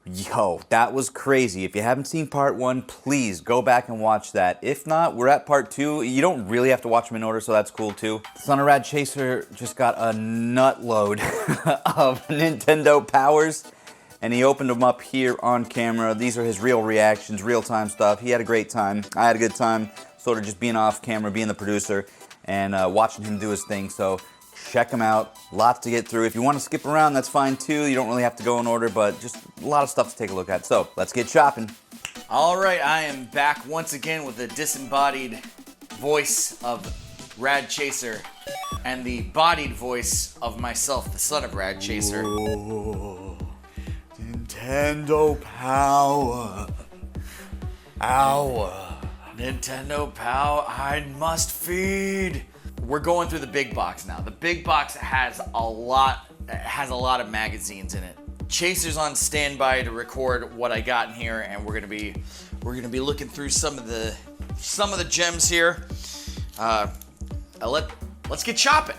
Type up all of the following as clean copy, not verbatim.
Yo, that was crazy. If you haven't seen part 1, please go back and watch that. If not, we're at part 2. You don't really have to watch them in order, so that's cool too. Son of Rad Chaser just got a nut load of Nintendo powers, and he opened them up here on camera. These are his real reactions, real-time stuff. He had a great time. I had a good time, sort of just being off camera, being the producer, and watching him do his thing. So check them out. Lots to get through. If you want to skip around, that's fine too. You don't really have to go in order, but just a lot of stuff to take a look at. So let's get shopping. All right, I am back once again with the disembodied voice of Rad Chaser and the bodied voice of myself, the Son of Rad Chaser. Ooh, Nintendo power. Ow. Nintendo power, I must feed. We're going through the big box now. The big box has a lot of magazines in it. Chaser's on standby to record what I got in here, and we're gonna be looking through some of the gems here. Let's get chopping.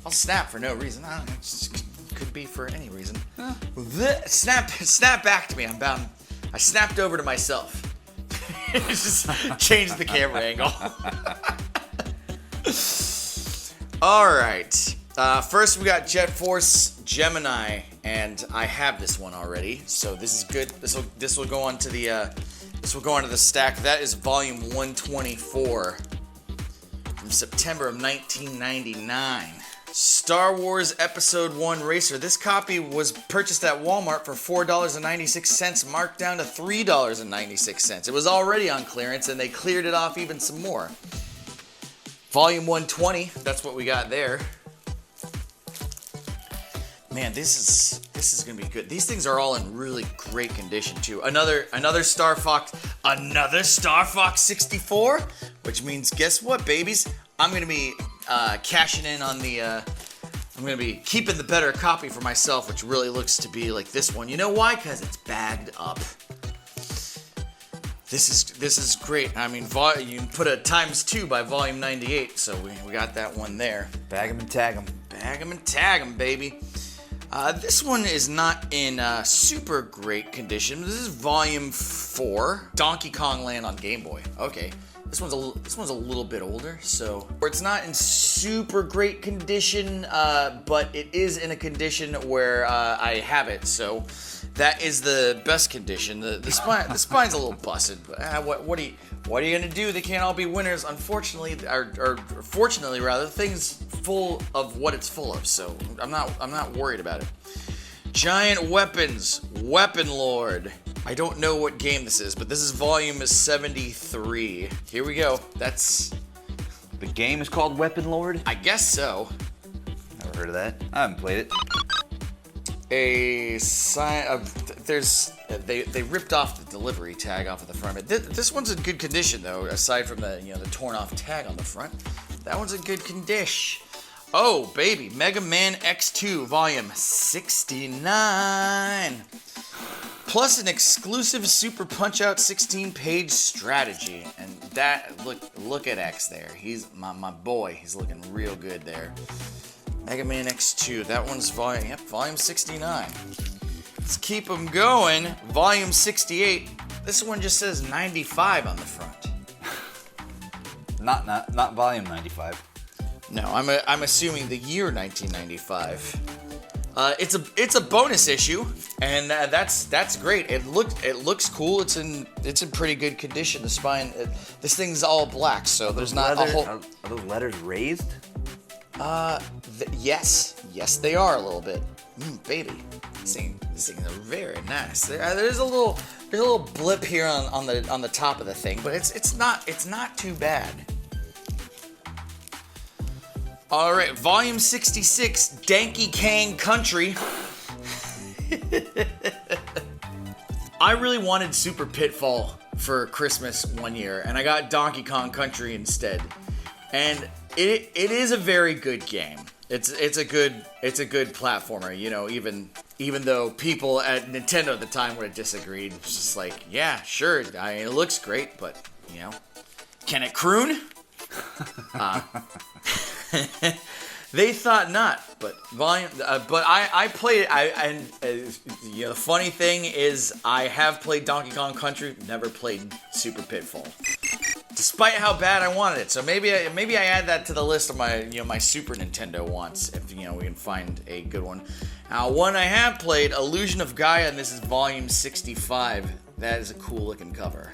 I'll snap for no reason. I don't know, it just could be for any reason. Snap back to me. I snapped over to myself. Just changed the camera angle. All right. First, we got Jet Force Gemini, and I have this one already, so this is good. This will go onto the stack. That is volume 124 from September of 1999. Star Wars Episode 1 Racer. This copy was purchased at Walmart for $4.96, marked down to $3.96. It was already on clearance, and they cleared it off even some more. Volume 120, that's what we got there. Man, this is gonna be good. These things are all in really great condition too. Another Star Fox 64, which means guess what, babies? I'm gonna be cashing in on the. I'm gonna be keeping the better copy for myself, which really looks to be like this one. You know why? Because it's bagged up. This is great. I mean, you can put a ×2 by volume 98, so we got that one there. Bag 'em and tag 'em. Bag 'em and tag 'em, baby. This one is not in super great condition. This is volume 4, Donkey Kong Land on Game Boy. Okay, this one's a little bit older, so it's not in super great condition, but it is in a condition where I have it. So that is the best condition. The spine's a little busted, but what are you gonna do? They can't all be winners, unfortunately, or fortunately rather. The thing's full of what it's full of, so I'm not worried about it. Giant Weapons, Weapon Lord. I don't know what game this is, but this is volume 73. Here we go. The game is called Weapon Lord? I guess so. Never heard of that. I haven't played it. A sign of they ripped off the delivery tag off of the front. This one's in good condition though, aside from the torn off tag on the front. That one's in good condition. Oh baby, Mega Man X2 volume 69. Plus an exclusive Super Punch-Out 16-page strategy. And that look at X there. He's my boy. He's looking real good there. Mega Man X2, that one's volume 69. Let's keep them going. Volume 68. This one just says 95 on the front. Not volume 95. No, I'm assuming the year 1995. It's a bonus issue, and that's great. It looks cool. It's in pretty good condition. The spine, this thing's all black, so there's not a whole. Are those letters raised? Yes, they are a little bit. Baby, these things are very nice. There's a little blip here on the top of the thing, but it's not too bad. All right, volume 66, Donkey Kong Country. I really wanted Super Pitfall for Christmas one year, and I got Donkey Kong Country instead. And it is a very good game. It's a good platformer, even though people at Nintendo at the time would have disagreed. It's just like, yeah, sure, it looks great, but can it croon? They thought not, but volume. But I played. The funny thing is, I have played Donkey Kong Country. Never played Super Pitfall, despite how bad I wanted it. So maybe I add that to the list of my my Super Nintendo wants. If we can find a good one. Now, one I have played, Illusion of Gaia, and this is volume 65. That is a cool looking cover.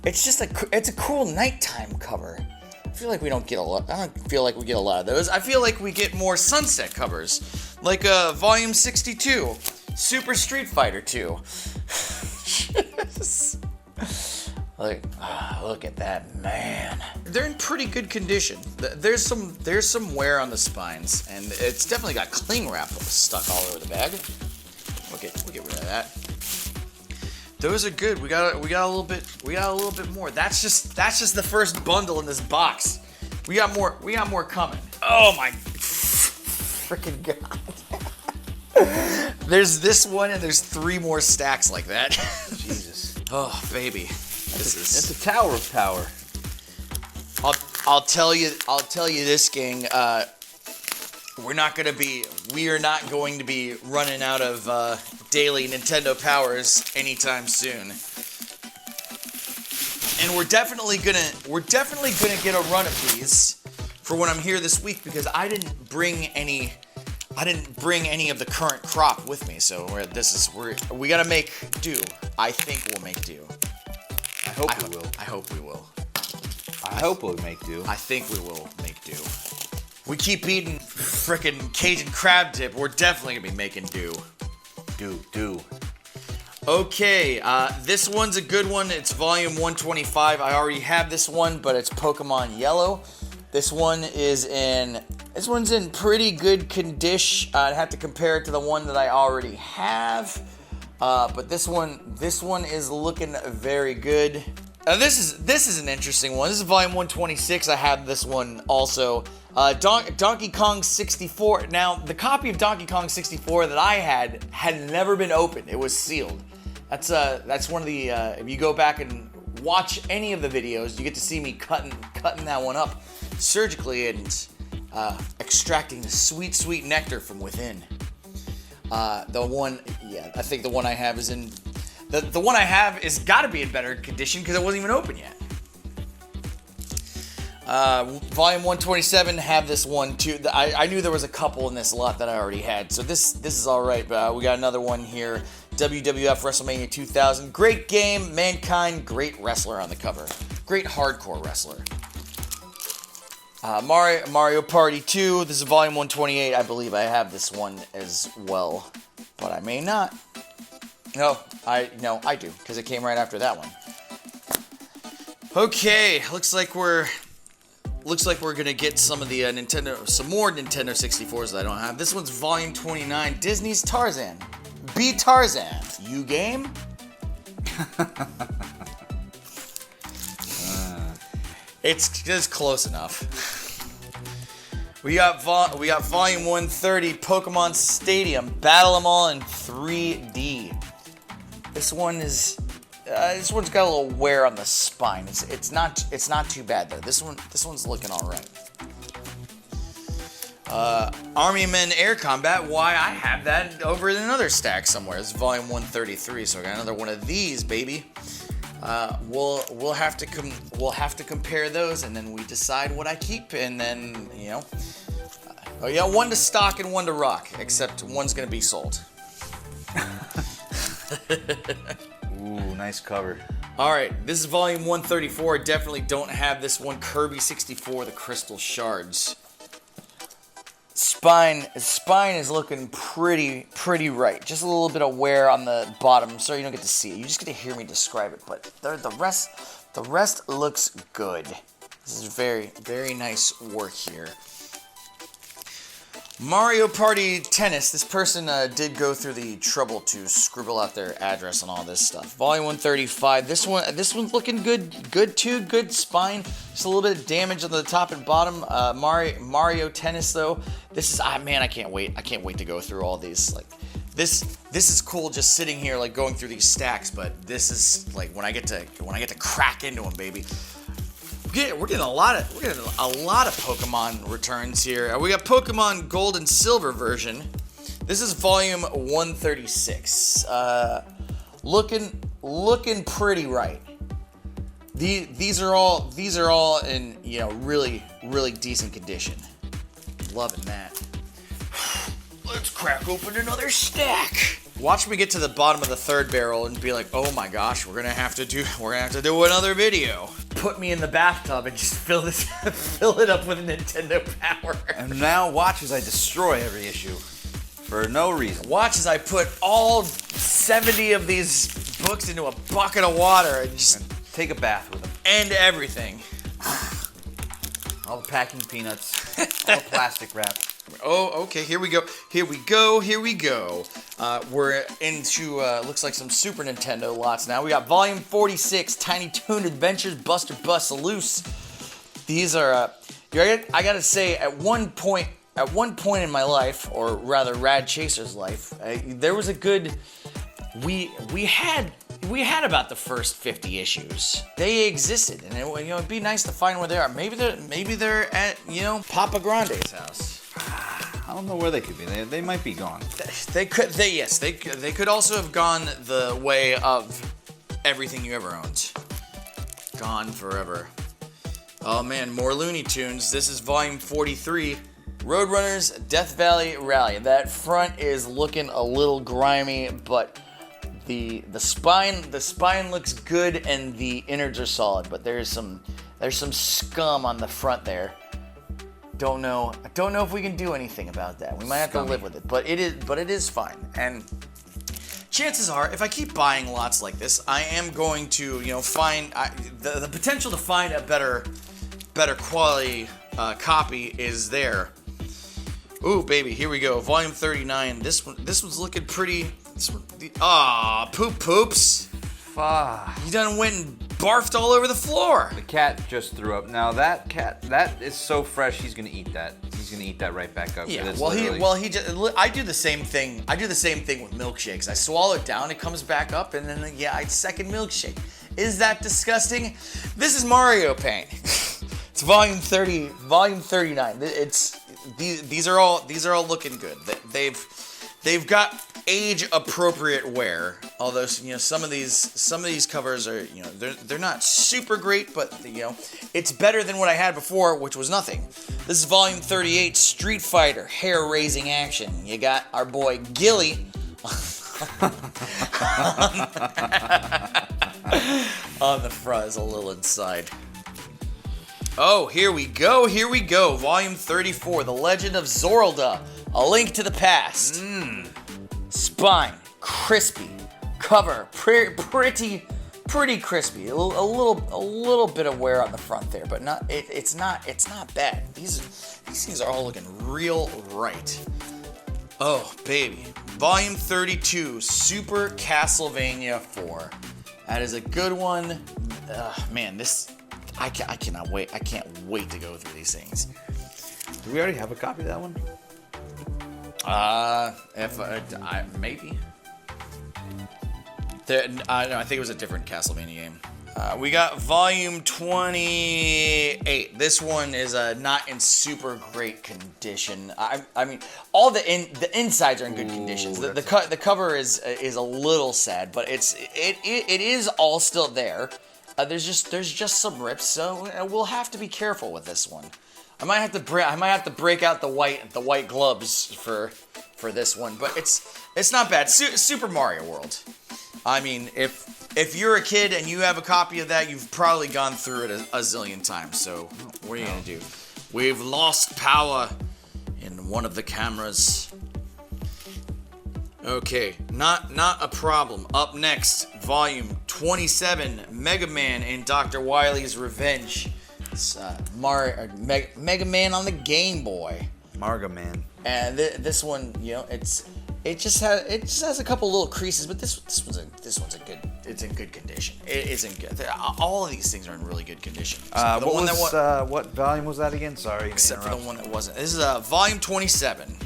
It's a cool nighttime cover. I feel like we don't get a lot. I don't feel like we get a lot of those. I feel like we get more sunset covers, like volume 62, Super Street Fighter 2. Look at that, man. They're in pretty good condition. There's some wear on the spines, and it's definitely got cling wrap stuck all over the bag. We'll get rid of that. Those are good. We got a little bit more. That's just the first bundle in this box. We got more coming. Oh my freaking god. There's this one and there's 3 more stacks like that. Jesus. Oh baby. It's a tower of power. I'll tell you this, gang. We are not going to be running out of daily Nintendo powers anytime soon. And we're definitely gonna get a run of these for when I'm here this week, because I didn't bring any of the current crop with me. So we gotta make do. I think we'll make do. I hope we will. I hope we will. I hope we'll make do. I think we will make do. We keep eating frickin' Cajun crab dip, we're definitely gonna be making do. Do. Okay, this one's a good one. It's volume 125. I already have this one, but it's Pokemon Yellow. This one's in pretty good condition. I'd have to compare it to the one that I already have. But this one is looking very good. This is an interesting one. This is volume 126. I have this one also. Donkey Kong 64. Now, the copy of Donkey Kong 64 that I had never been opened. It was sealed. That's one of the. If you go back and watch any of the videos, you get to see me cutting that one up surgically and extracting the sweet nectar from within. I think the one I have is in. The one I have is got to be in better condition because it wasn't even open yet. Volume 127, have this one too. I knew there was a couple in this lot that I already had, so this is all right. We got another one here. WWF WrestleMania 2000. Great game, Mankind, great wrestler on the cover. Great hardcore wrestler. Mario Party 2. This is volume 128. I believe I have this one as well, but I may not. No, I do, because it came right after that one. Okay, looks like we're gonna get some of the some more Nintendo 64s that I don't have. This one's volume 29, Disney's Tarzan. Be Tarzan. You game? It's just close enough. We got volume 130, Pokemon Stadium. Battle them all in 3D. This one's got a little wear on the spine. It's not too bad though. This one's looking all right. Army Men Air Combat. Why, I have that over in another stack somewhere. It's volume 133. So I got another one of these, baby. We'll have to compare those, and then we decide what I keep, and then one to stock and one to rock. Except one's gonna be sold. Ooh, nice cover. All right, this is volume 134. Definitely don't have this one. Kirby 64, the Crystal Shards. Spine is looking pretty right. Just a little bit of wear on the bottom, so you don't get to see it. You just get to hear me describe it. But the rest looks good. This is very, very nice work here. Mario Party Tennis. This person did go through the trouble to scribble out their address and all this stuff. Volume 135. This one's looking good too. Good spine. Just a little bit of damage on the top and bottom. Mario Tennis though. This is man. I can't wait. I can't wait to go through all these. Like this is cool. Just sitting here like going through these stacks. But this is like when I get to crack into them, baby. We're getting a lot of Pokemon returns here. We got Pokemon Gold and Silver version. This is volume 136. Looking pretty right. These are all in, you know, really decent condition. Loving that. Let's crack open another stack. Watch me get to the bottom of the third barrel and be like, oh my gosh, we're gonna have to do another video. Put me in the bathtub and just fill it up with Nintendo power. And now watch as I destroy every issue for no reason. Watch as I put all 70 of these books into a bucket of water and just take a bath with them. End everything. All the packing peanuts, all the plastic wrap. Oh, okay, here we go. We're into, looks like some Super Nintendo lots now. We got Volume 46, Tiny Toon Adventures, Buster Bust Loose. These are, I gotta say, at one point in my life, or rather Rad Chaser's life, there was a good, we had about the first 50 issues. They existed, and it'd be nice to find where they are. Maybe they're at, Papa Grande's house. I don't know where they could be. They might be gone. They could also have gone the way of everything you ever owned. Gone forever. Oh man, more Looney Tunes. This is volume 43. Roadrunners Death Valley Rally. That front is looking a little grimy, but the spine looks good and the innards are solid, but there's some scum on the front there. Don't know if we can do anything about that. We might have to live with it, but it is fine. And chances are, if I keep buying lots like this, I am going to, find the potential to find a better quality copy is there. Ooh, baby, here we go. Volume 39. This one's looking pretty. Poops. Fuck. You done went and barfed all over the floor. The cat just threw up. Now that cat, that is so fresh. He's gonna eat that. He's gonna eat that right back up. Yeah. I do the same thing. I do the same thing with milkshakes. I swallow it down, it comes back up, and then I second milkshake. Is that disgusting? This is Mario Paint. It's volume 30, volume 39. These are all looking good. They've got age appropriate wear. Although some of these covers are they're not super great, but it's better than what I had before, which was nothing. This is volume 38, Street Fighter, hair raising action. You got our boy Gilly on the front, is a little inside. Oh, here we go. Volume 34, The Legend of Zorlda, A Link to the Past. Spine, crispy. Cover, pretty crispy. A little bit of wear on the front there, but it's not bad. These things are all looking real right. Oh, baby. Volume 32, Super Castlevania 4. That is a good one. Man, I cannot wait. I can't wait to go through these things. Do we already have a copy of that one? Maybe. No, I think it was a different Castlevania game. We got volume 28. This one is not in super great condition. I mean, all the insides are in good conditions. The cover is a little sad, but it is all still there. There's just some rips, so we'll have to be careful with this one. I might have to break out the white gloves for this one, but it's not bad. Super Mario World. I mean, if you're a kid and you have a copy of that, you've probably gone through it a zillion times. So what are you gonna do? We've lost power in one of the cameras. Okay, not a problem. Up next, volume 27, Mega Man and Dr. Wily's Revenge. It's Mega Man on the Game Boy. Marga Man. And this one, it just has a couple little creases, but this one's it's in good condition. It isn't good. All of these things are in really good condition. What volume was that again? Sorry. Except for the one that wasn't. This is volume 27.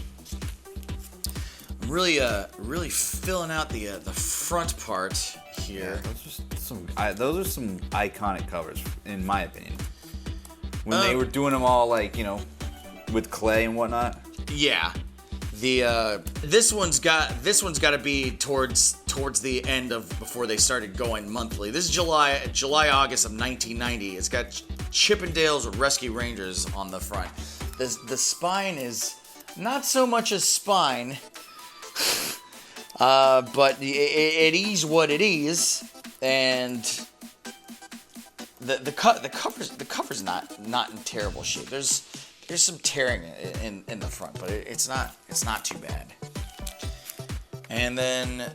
I'm really filling out the front part here. Yeah, those are some iconic covers, in my opinion. When they were doing them all like, you know, with clay and whatnot. Yeah. This one's got to be towards the end of before they started going monthly. This is July August of 1990. It's got Chippendales Rescue Rangers on the front. The spine is not so much a spine, but it is what it is, and the cover's not in terrible shape. There's some tearing in the front, but it's not too bad. And then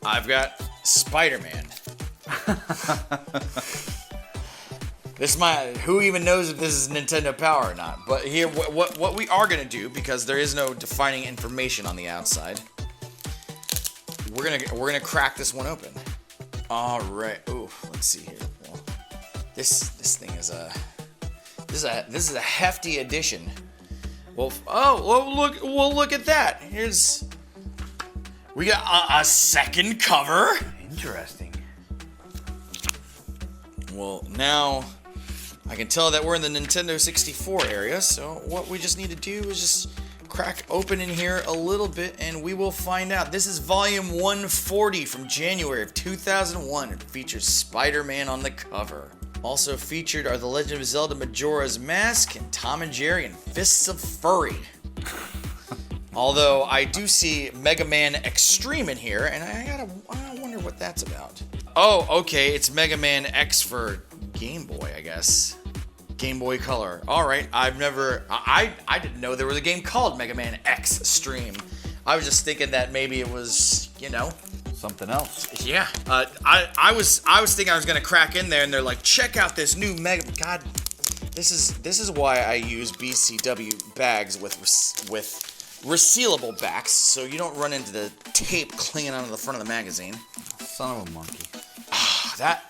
I've got Spider-Man. Who even knows if this is Nintendo Power or not? But here, what we are gonna do, because there is no defining information on the outside, we're gonna crack this one open. All right. Ooh, let's see here. Well, this thing is this is a hefty addition. Well, look at that. We got a second cover. Interesting. Well, now I can tell that we're in the Nintendo 64 area, so what we just need to do is just crack open in here a little bit and we will find out. This is volume 140 from January of 2001. It features Spider-Man on the cover. Also featured are The Legend of Zelda Majora's Mask and Tom and Jerry and Fists of Furry. Although I do see Mega Man Extreme in here, and I wonder what that's about. Oh, okay, it's Mega Man X for Game Boy, I guess. Game Boy Color. All right, I didn't know there was a game called Mega Man X Extreme. I was just thinking that maybe it was, you know, something else. Yeah. I was thinking I was gonna crack in there, and they're like, check out this new Mega. God, this is why I use BCW bags with resealable backs, so you don't run into the tape clinging onto the front of the magazine. Son of a monkey. That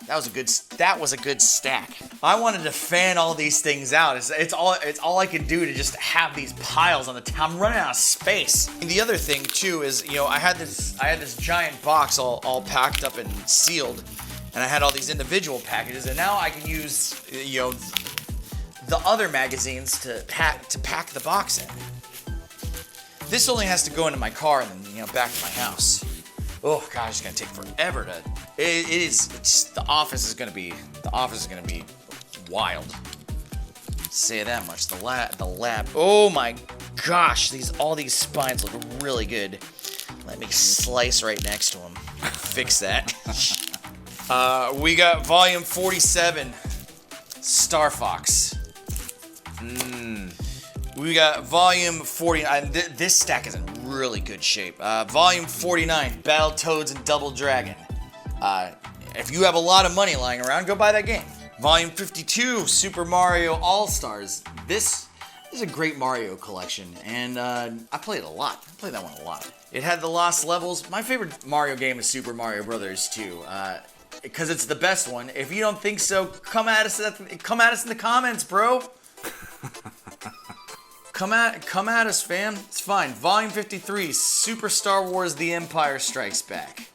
was a good stack. I wanted to fan all these things out. It's all I could do to just have these piles on the top. I'm running out of space. And the other thing too is, you know, I had this giant box all packed up and sealed, and I had all these individual packages, and now I can use, you know, the other magazines to pack the box in. This only has to go into my car and then, you know, back to my house. Oh gosh, it's gonna take forever to. The office is gonna be wild. Say that much. The lab. Oh my gosh, all these spines look really good. Let me slice right next to them. Fix that. We got volume 47, Star Fox. We got volume 49. This stack is in really good shape. Volume 49, Battletoads and Double Dragon. If you have a lot of money lying around, go buy that game. Volume 52, Super Mario All-Stars. This is a great Mario collection, and I played it a lot. I played that one a lot. It had the Lost Levels. My favorite Mario game is Super Mario Brothers 2. Because it's the best one. If you don't think so, come at us in the comments, bro. Come at us, fam. It's fine. Volume 53, Super Star Wars The Empire Strikes Back.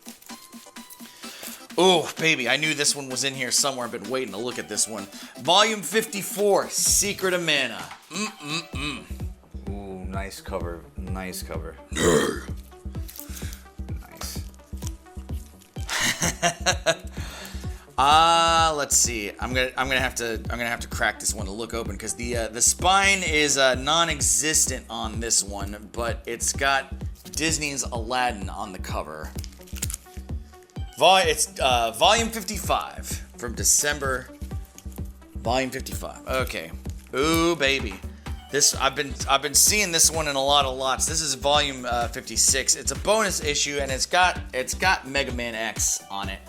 Oh, baby, I knew this one was in here somewhere. I've been waiting to look at this one. Volume 54, Secret of Mana. Ooh, nice cover. Nice cover. Nice. Let's see. I'm gonna have to crack this one to look open, because the spine is non-existent on this one, but it's got Disney's Aladdin on the cover. It's volume 55 from December. Volume 55. Okay. Ooh, baby. This I've been seeing this one in a lot of lots. This is volume 56. It's a bonus issue, and it's got Mega Man X on it.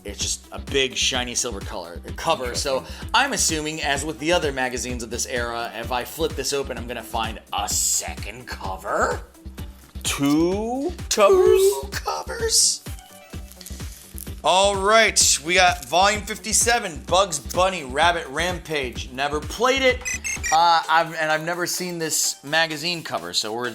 It's just a big shiny silver cover. So I'm assuming, as with the other magazines of this era, if I flip this open, I'm gonna find a second cover. Two covers. All right, we got volume 57, Bugs Bunny Rabbit Rampage. Never played it, I've never seen this magazine cover. So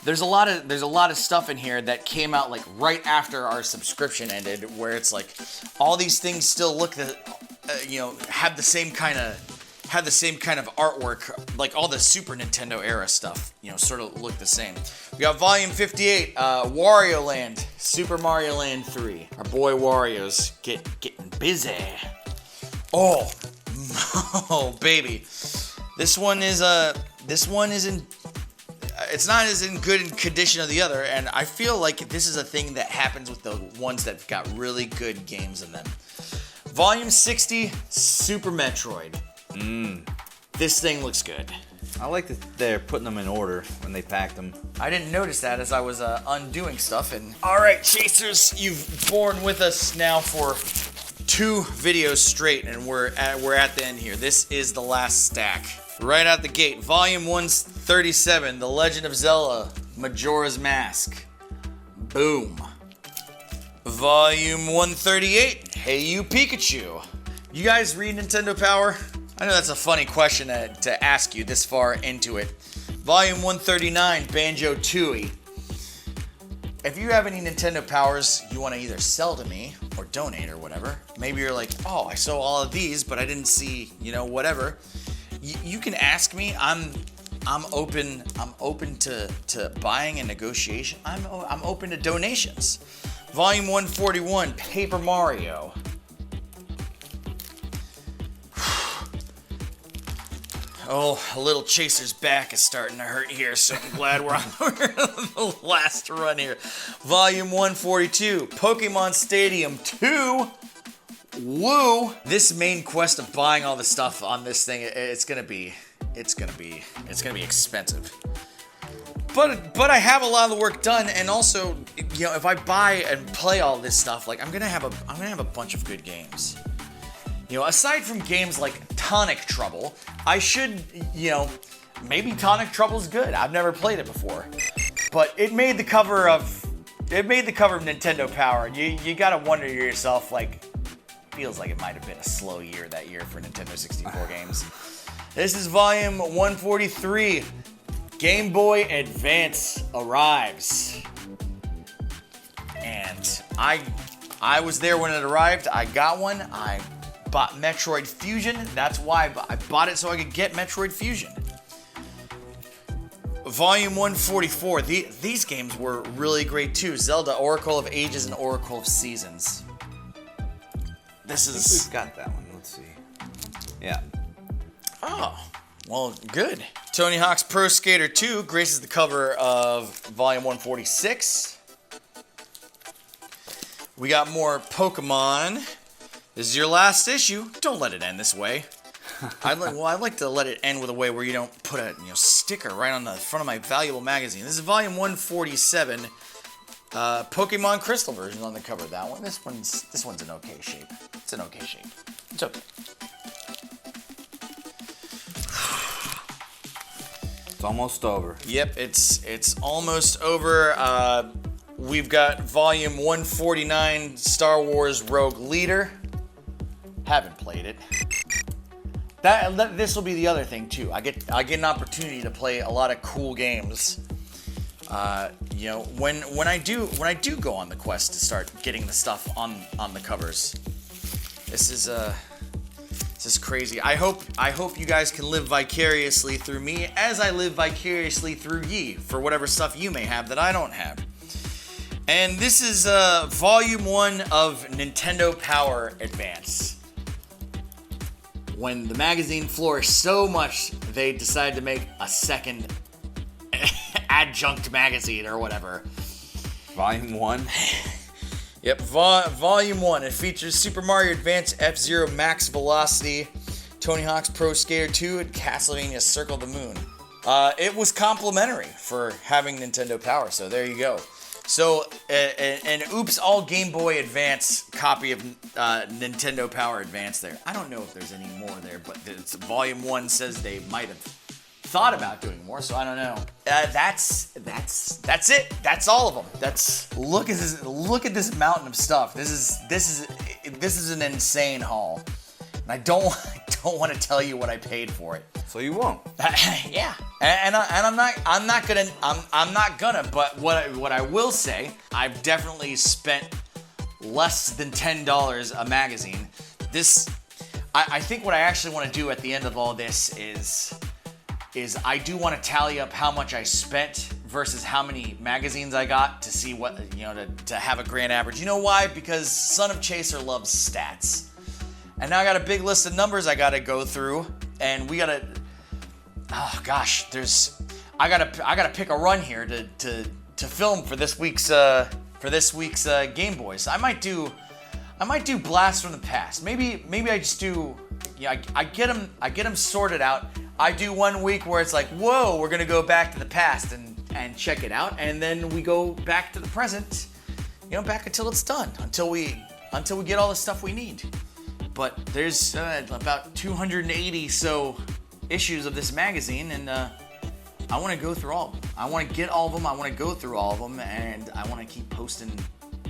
there's a lot of stuff in here that came out like right after our subscription ended, where it's like all these things still look have the same kind of artwork, like all the Super Nintendo era stuff, sort of look the same. We got Volume 58, Wario Land, Super Mario Land 3. Our boy Wario's getting busy. Oh, oh baby, this one is in. It's not as in good condition as the other, and I feel like this is a thing that happens with the ones that've got really good games in them. Volume 60, Super Metroid. This thing looks good. I like that they're putting them in order when they packed them. I didn't notice that as I was undoing stuff. And all right, Chasers, you've borne with us now for 2 videos straight, and we're at the end here. This is the last stack. Right out the gate, Volume 137, The Legend of Zelda, Majora's Mask. Boom. Volume 138, Hey You Pikachu. You guys read Nintendo Power? I know that's a funny question to ask you this far into it. Volume 139, Banjo-Tooie. If you have any Nintendo Powers you want to either sell to me or donate or whatever, maybe you're like, oh, I saw all of these, but I didn't see, whatever. You can ask me. I'm open to buying and negotiation. I'm open to donations. Volume 141, Paper Mario. Oh, a little Chaser's back is starting to hurt here, so I'm glad we're on the last run here. Volume 142, Pokemon Stadium 2. Woo! This main quest of buying all the stuff on this thing, it's gonna be expensive. But I have a lot of the work done, and also, if I buy and play all this stuff, like I'm gonna have a bunch of good games. Aside from games like Tonic Trouble, I should, maybe Tonic Trouble's good. I've never played it before, but it made the cover of Nintendo Power. You gotta wonder to yourself, like, feels like it might have been a slow year that year for Nintendo 64 games. This is Volume 143. Game Boy Advance arrives. And I was there when it arrived. I got one. I bought Metroid Fusion. That's why I bought it, so I could get Metroid Fusion. Volume 144. These games were really great too. Zelda, Oracle of Ages and Oracle of Seasons. This is... I think we've got that one. Let's see. Yeah. Oh, well, good. Tony Hawk's Pro Skater 2 graces the cover of Volume 146. We got more Pokemon. This is your last issue. Don't let it end this way. I'd like to let it end with a way where you don't put a sticker right on the front of my valuable magazine. This is Volume 147. Pokemon Crystal version on the cover of that one. This one's in okay shape. It's in okay shape. It's okay. It's almost over. Yep, it's almost over. We've got Volume 149, Star Wars Rogue Leader. Haven't played it. This will be the other thing too. I get an opportunity to play a lot of cool games. When I do go on the quest to start getting the stuff on the covers. This is crazy. I hope you guys can live vicariously through me as I live vicariously through ye for whatever stuff you may have that I don't have. And this is Volume 1 of Nintendo Power Advance. When the magazine flourished so much, they decided to make a second adjunct magazine or whatever. Volume 1? Yep, Volume 1. It features Super Mario Advance, F-Zero Max Velocity, Tony Hawk's Pro Skater 2, and Castlevania Circle the Moon. It was complimentary for having Nintendo Power, so there you go. So, an oops all Game Boy Advance copy of Nintendo Power Advance there. I don't know if there's any more there, but Volume 1 says they might have thought about doing more, so I don't know. That's it. That's all of them. Look at this mountain of stuff. This is an insane haul. And I don't want to tell you what I paid for it. So you won't. Yeah. And I'm not gonna. But what I will say, I've definitely spent less than $10 a magazine. I think what I actually want to do at the end of all this is I do want to tally up how much I spent versus how many magazines I got to see what, to have a grand average. You know why? Because Son of Chaser loves stats. And now I got a big list of numbers I got to go through, and we got to, oh gosh, I gotta pick a run here to film for this week's Game Boys. I might do Blast from the Past. Maybe I just do, I get them sorted out. I do 1 week where it's like, whoa, we're gonna go back to the past and check it out, and then we go back to the present, back until it's done, until we get all the stuff we need. But there's about 280 so issues of this magazine, and I want to go through all of them. I want to get all of them. I want to go through all of them, and I want to keep posting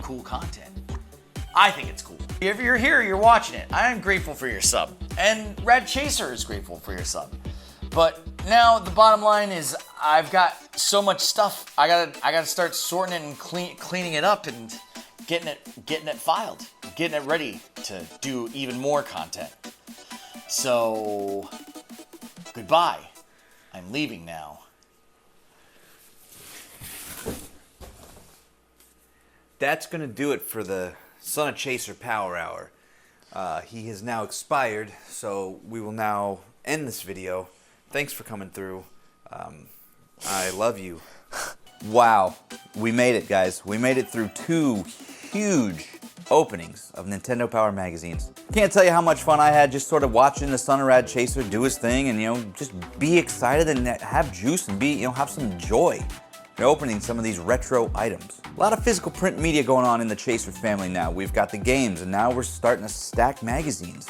cool content. I think it's cool. If you're here, you're watching it, I am grateful for your sub. And Rad Chaser is grateful for your sub. But now the bottom line is I've got so much stuff. I gotta start sorting it and cleaning it up and getting it filed, getting it ready to do even more content. So goodbye. I'm leaving now. That's gonna do it for the Son of Chaser Power Hour. He has now expired, so we will now end this video. Thanks for coming through. I love you. Wow, we made it, guys. We made it through 2 huge openings of Nintendo Power magazines. Can't tell you how much fun I had just sort of watching the Son of Rad Chaser do his thing and, just be excited and have juice and be, have some joy opening some of these retro items. A lot of physical print media going on in the Chaser family now. We've got the games, and now we're starting to stack magazines.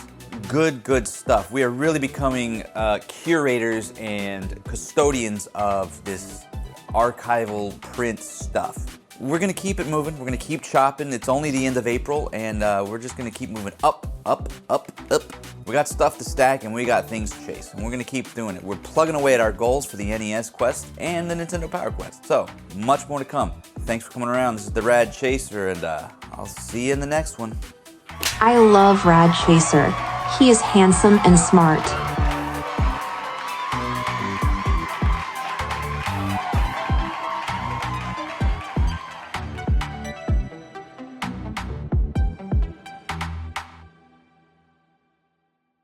Good stuff. We are really becoming curators and custodians of this archival print stuff. We're gonna keep it moving. We're gonna keep chopping. It's only the end of April, and we're just gonna keep moving up. We got stuff to stack, and we got things to chase, and we're gonna keep doing it. We're plugging away at our goals for the NES Quest and the Nintendo Power Quest. So, much more to come. Thanks for coming around. This is the Rad Chaser, and I'll see you in the next one. I love Rad Chaser. He is handsome and smart.